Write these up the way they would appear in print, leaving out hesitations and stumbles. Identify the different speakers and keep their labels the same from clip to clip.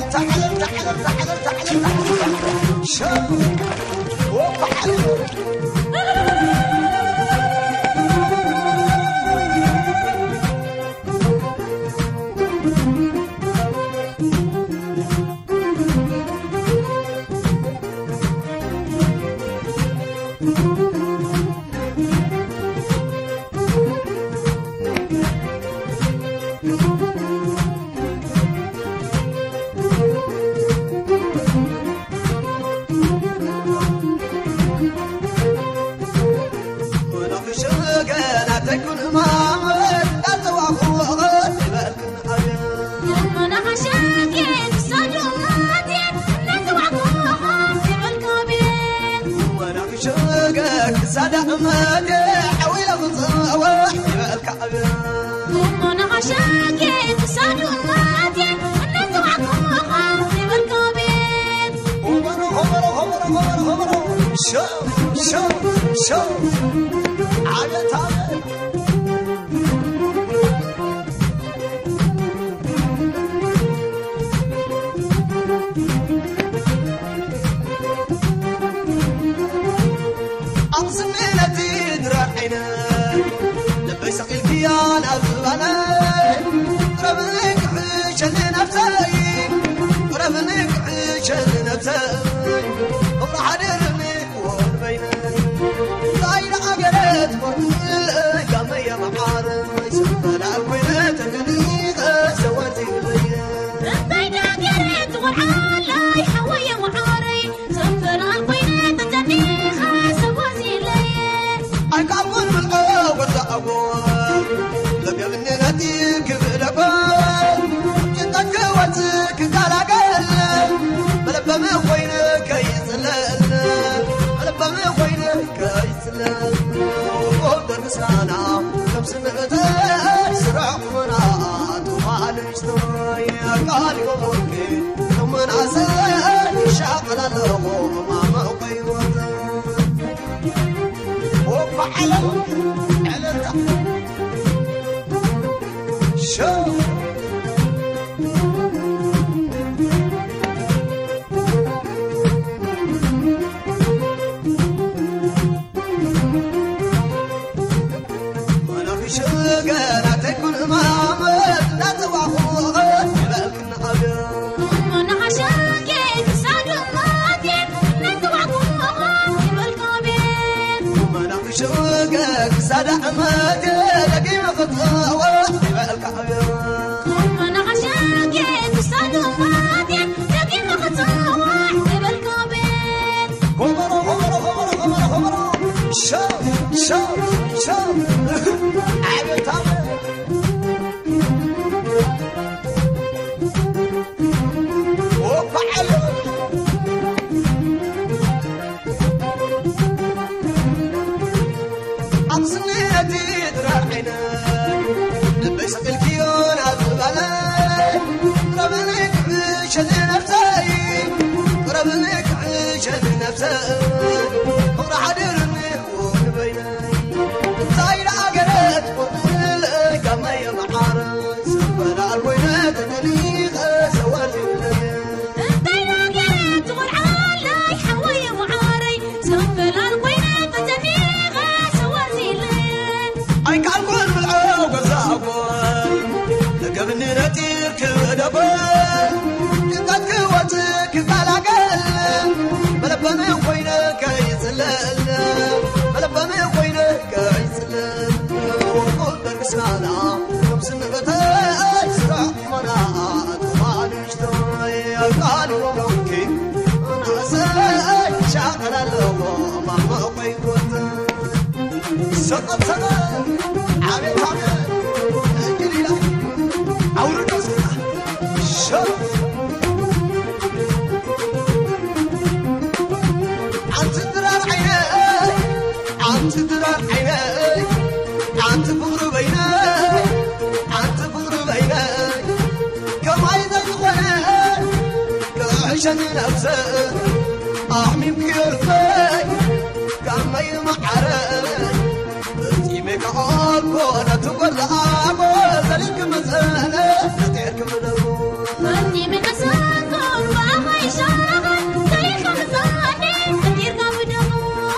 Speaker 1: Thank you.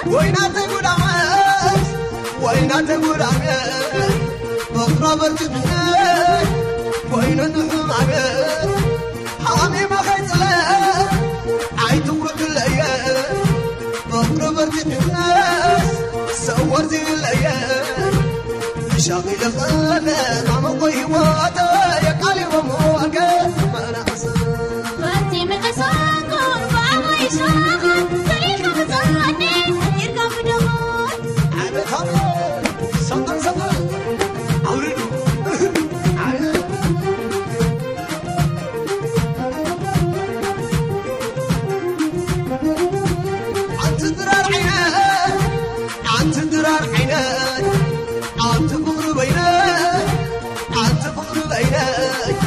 Speaker 1: وينات قدامك وينات قدامك مقربة منك وين النحومك حامي ما خيطلك عيدورك الأيام مقربة منك صور زي الأيام شاغل خانة مع مقيواتك يا قلي ومواقع ما أنا أصلا
Speaker 2: فاتي من قصاكم فأبغى يشاغل سليك بزرني يركب دمون
Speaker 1: عامل خمر صدر صدر عورينو عن تدرار عينك عن تدرار عينك عن تفقر بينك عن تفقر بينك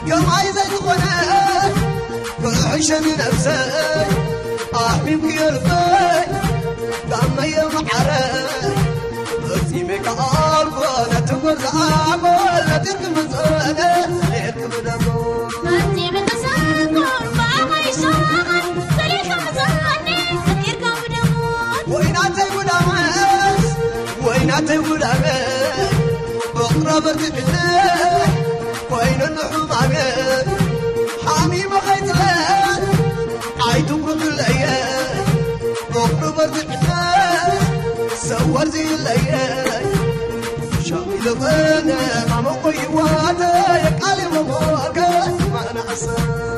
Speaker 1: كم عايزة تخونك كل من نفسك أحمي بقلبك كم يوم حرك أسيبك عارفة تقول زعابة لا تكمل زعابة ليك بدمون
Speaker 2: فاتي من قصاكم فأبغى يشاغل سليك بزرني يركب دمون
Speaker 1: ويناتي قدامك ويناتي قدامك مقربة منك وين النحومك حامي ما خيطلك عيدورك الأيام مقربة منك صور زي الأيام شاغل غنى مع مقيواتك يا قلب ومواقع ما أنا أصلا